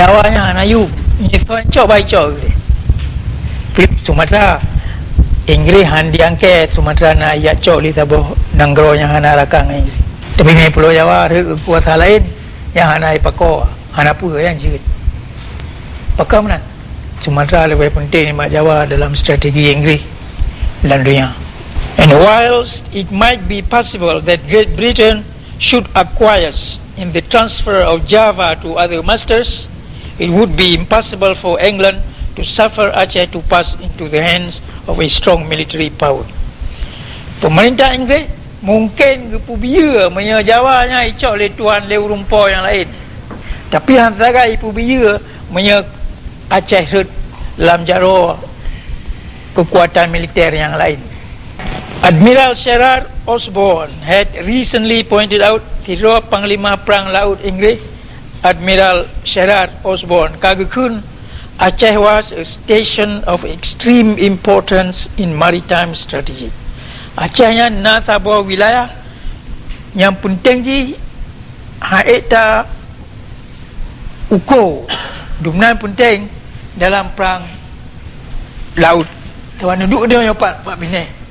Jawanya Nayu ni tuan cok baik cok Pip Sumatera Inggeris han diangkat Sumatera na ayat cok li tabuh nanggro yang hana rakang ni. Tapi ni Pulau Jawa ada kuasa lain yang hana ipako hana apa yang jerit. Pakar mana? Sumatera lebih penting mak Jawa dalam strategi Inggeris dalam dunia. And whilst it might be possible that Great Britain should acquire in the transfer of Java to other masters, it would be impossible for England to suffer Aceh to pass into the hands of a strong military power. Pemerintah Inggeris mungkin kepubia punya Jawanya icok le tuan le urumpo yang lain. Tapi antara ipubia punya Aceh herd dalam jaro kekuatan militer yang lain. Admiral Sherard Osborne had recently pointed out Tiro Panglima Perang Laut Inggeris Admiral Sherard Osborne kagakun Aceh was a station of extreme importance in maritime strategy. Acehnya na sebuah wilayah yang penting ji haita uko dumnan penting dalam perang laut. Tuan duduk dia yang pak bini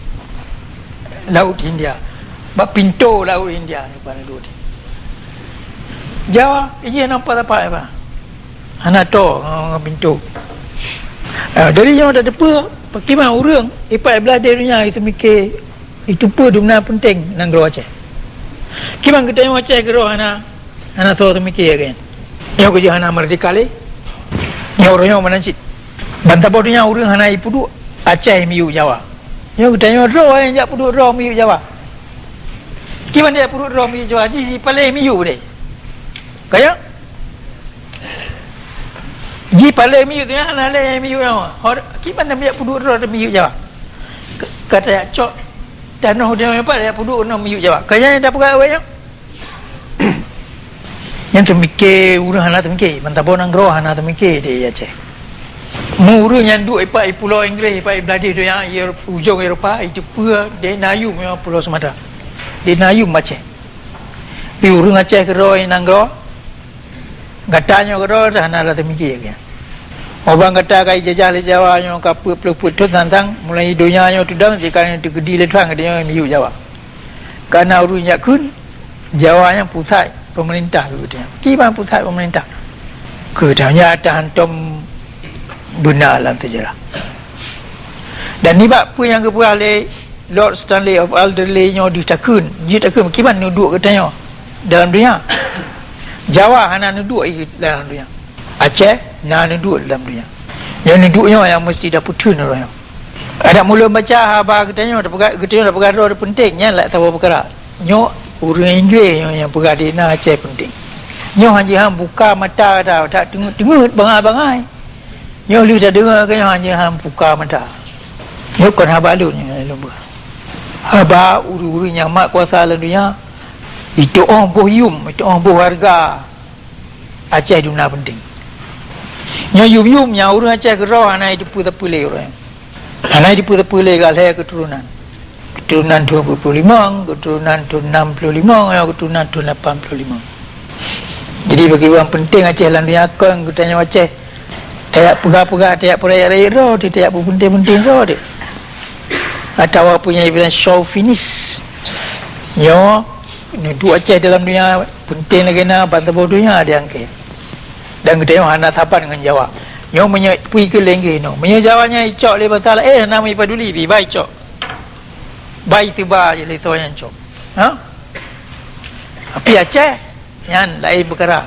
Laut India, bak pintu Laut India ni pada duduk. Jawa, ia nampak apa apa? Anak to pintu. Dari yang ada depa, bagaimana orang ipat belajar dunia itu mikir itu pun dumna penting nang gro Aceh. Kiman kita yang Aceh gro anak to tu mikir kan. Yang kerja anak merdeka le. Yang orang yang mana cik. Bantah bodohnya orang anak ipu Aceh miu Jawa. Yang kita yang ro yang jak puduk ro miu Jawa. Kiman dia puduk ro miu Jawa ji pale miu deh. Kaya ji pale miu tu anak le miu Jawa. Kiman dia puduk ro miu Jawa. Kata ya cok tanah dia apa dia puduk no miu Jawa. Kaya dah pegang awak yang yang tu mikir urang anak tu mikir bantah bonang ro anak tu mikir dia Aceh. Muru yang duk ipak pulau Inggeris ipak beladi tu yang ujung Eropah itu pua dia nayu memang pulau Sumatera. Dia nayu Aceh. Pi urang Aceh kero nang ro. Gatanya kero dah anak tu mikir kan. Orang kata kai jajah le Jawa nyo ka put tantang mulai dunia nyo tudang jika tu gedi le thang dia miu Jawa. Karena urang yakun Jawa yang pusat pemerintah begitu. Kiban pusat pemerintah. Kedanya hantum benar dalam sejarah. Dan ni bab pun yang kepuah le Lord Stanley of Alderley nyo ditakun. Ji takun kiban duduk katanya dalam dunia. Jawa hana duduk dalam dunia. Aceh na duduk dalam dunia. Yang duduknya yang mesti dah putun orang. Ada mula baca khabar katanya dah perkara pentingnya lah tahu perkara. Nyo urang Inggeris yang perkara na Aceh penting. Nyo hanya ham buka mata dah tak tengok bangai-bangai. Nyo lu dah dengar kan hanya ham buka mata. Nyo kon habalunnya lomba. Haba uru-uru yang mak kuasa dalam dunia. Itu orang bohyum, itu orang berharga. Aceh dunia penting. Nyo yum-yum yang urang Aceh gerah anak itu putih-putih orang. Anak itu putih-putih galai keturunan. Keturunan 25, keturunan 65, keturunan 85. Jadi bagi orang penting Aceh dalam dunia kan katanya Aceh. Tiap pegah-pegah, tiap perayaan roh, tiap penting-penting roh dia. Atau punya evidence show finish. Nyo duduk Aceh dalam dunia penting lagi nak bantah bodohnya dia angkat. Dan kita yang anak tapan dengan Jawa. Nyo menyepui ke lenggih no. Menyo Jawanya icok le batal nama ipaduli bi baik cok. Baik tiba je le to yang cok. Ha? Tapi Aceh yang lain perkara.